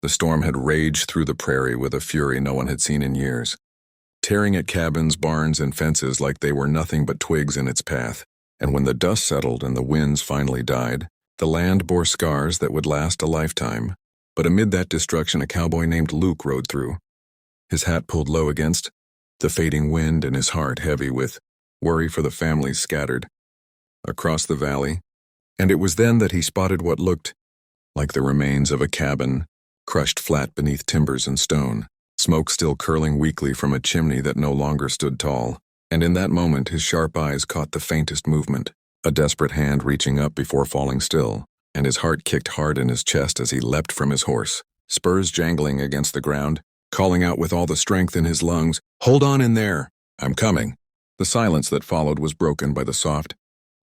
The storm had raged through the prairie with a fury no one had seen in years, tearing at cabins, barns, and fences like they were nothing but twigs in its path. And when the dust settled and the winds finally died, the land bore scars that would last a lifetime. But amid that destruction, a cowboy named Luke rode through, his hat pulled low against the fading wind and his heart heavy with worry for the families scattered across the valley. And it was then that he spotted what looked like the remains of a cabin, crushed flat beneath timbers and stone, smoke still curling weakly from a chimney that no longer stood tall. And in that moment his sharp eyes caught the faintest movement, a desperate hand reaching up before falling still, and his heart kicked hard in his chest as he leapt from his horse, spurs jangling against the ground, calling out with all the strength in his lungs, "Hold on in there! I'm coming!" The silence that followed was broken by the soft,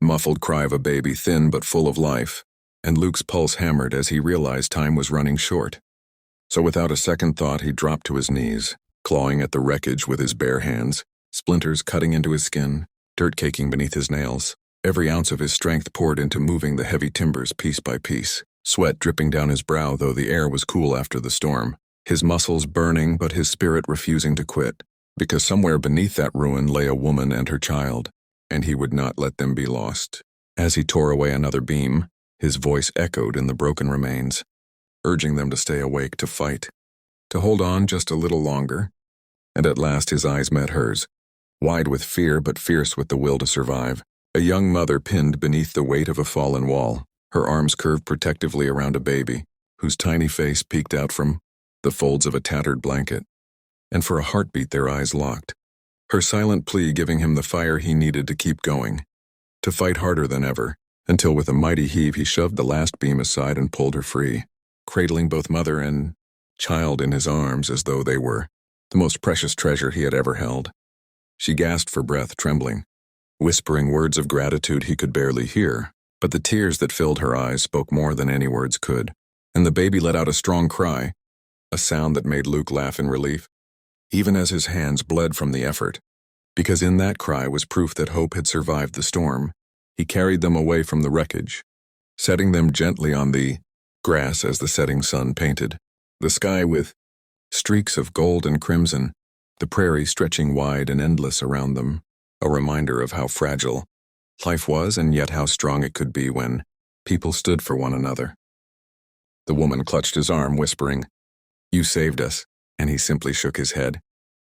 muffled cry of a baby, thin but full of life, and Luke's pulse hammered as he realized time was running short. So without a second thought he dropped to his knees, clawing at the wreckage with his bare hands, splinters cutting into his skin, dirt caking beneath his nails. Every ounce of his strength poured into moving the heavy timbers piece by piece, sweat dripping down his brow though the air was cool after the storm, his muscles burning but his spirit refusing to quit, because somewhere beneath that ruin lay a woman and her child, and he would not let them be lost. As he tore away another beam, his voice echoed in the broken remains, urging them to stay awake, to fight, to hold on just a little longer. And at last his eyes met hers, wide with fear but fierce with the will to survive. A young mother pinned beneath the weight of a fallen wall, her arms curved protectively around a baby, whose tiny face peeked out from the folds of a tattered blanket. And for a heartbeat their eyes locked, her silent plea giving him the fire he needed to keep going, to fight harder than ever, until with a mighty heave he shoved the last beam aside and pulled her free, cradling both mother and child in his arms as though they were the most precious treasure he had ever held. She gasped for breath, trembling, whispering words of gratitude he could barely hear, but the tears that filled her eyes spoke more than any words could, and the baby let out a strong cry, a sound that made Luke laugh in relief, even as his hands bled from the effort, because in that cry was proof that hope had survived the storm. He carried them away from the wreckage, setting them gently on the grass as the setting sun painted the sky with streaks of gold and crimson, the prairie stretching wide and endless around them, a reminder of how fragile life was and yet how strong it could be when people stood for one another. The woman clutched his arm, whispering, "You saved us," and he simply shook his head,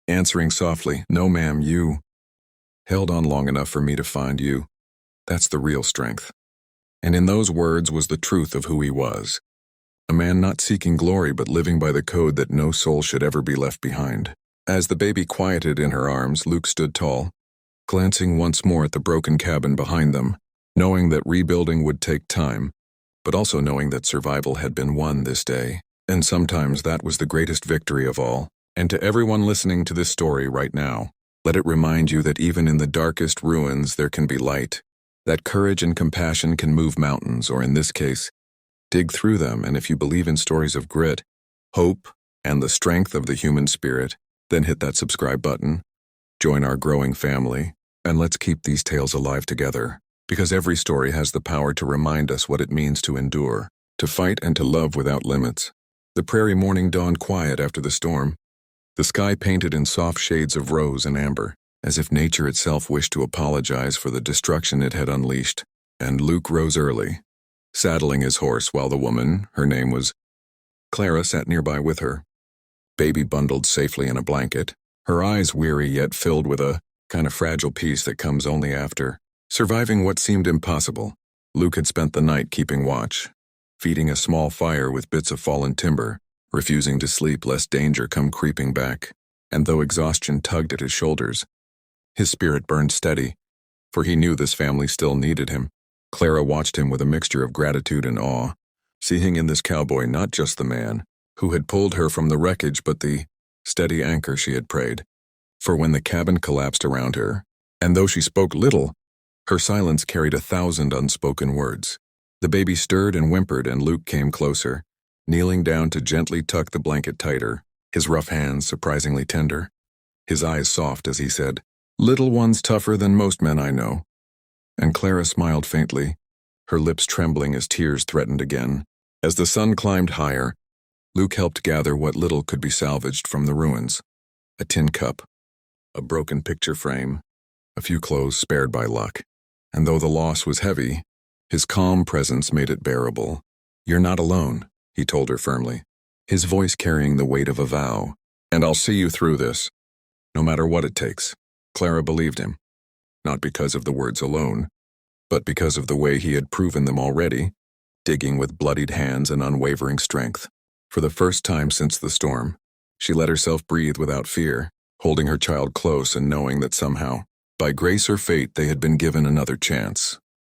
answering softly, "No, ma'am, you held on long enough for me to find you. That's the real strength." And in those words was the truth of who he was, a man not seeking glory but living by the code that no soul should ever be left behind. As the baby quieted in her arms, Luke stood tall, glancing once more at the broken cabin behind them, knowing that rebuilding would take time, but also knowing that survival had been won this day. And sometimes that was the greatest victory of all. And to everyone listening to this story right now, let it remind you that even in the darkest ruins there can be light, that courage and compassion can move mountains, or in this case, dig through them. And if you believe in stories of grit, hope, and the strength of the human spirit, then hit that subscribe button, join our growing family, and let's keep these tales alive together, because every story has the power to remind us what it means to endure, to fight, and to love without limits. The prairie morning dawned quiet after the storm, the sky painted in soft shades of rose and amber, as if nature itself wished to apologize for the destruction it had unleashed. And Luke rose early, saddling his horse, while the woman, her name was Clara, sat nearby with her, baby bundled safely in a blanket, her eyes weary yet filled with a kind of fragile peace that comes only after surviving what seemed impossible. Luke had spent the night keeping watch, feeding a small fire with bits of fallen timber, refusing to sleep lest danger come creeping back. And though exhaustion tugged at his shoulders, his spirit burned steady, for he knew this family still needed him. Clara watched him with a mixture of gratitude and awe, seeing in this cowboy not just the man who had pulled her from the wreckage, but the steady anchor she had prayed. For when the cabin collapsed around her, and though she spoke little, her silence carried 1,000 unspoken words. The baby stirred and whimpered, and Luke came closer, kneeling down to gently tuck the blanket tighter, his rough hands surprisingly tender, his eyes soft as he said, "Little one's tougher than most men I know." And Clara smiled faintly, her lips trembling as tears threatened again. As the sun climbed higher, Luke helped gather what little could be salvaged from the ruins. A tin cup, a broken picture frame, a few clothes spared by luck. And though the loss was heavy, his calm presence made it bearable. "You're not alone," he told her firmly, his voice carrying the weight of a vow. "And I'll see you through this, no matter what it takes." Clara believed him, not because of the words alone, but because of the way he had proven them already, digging with bloodied hands and unwavering strength. For the first time since the storm, she let herself breathe without fear, holding her child close and knowing that somehow, by grace or fate, they had been given another chance.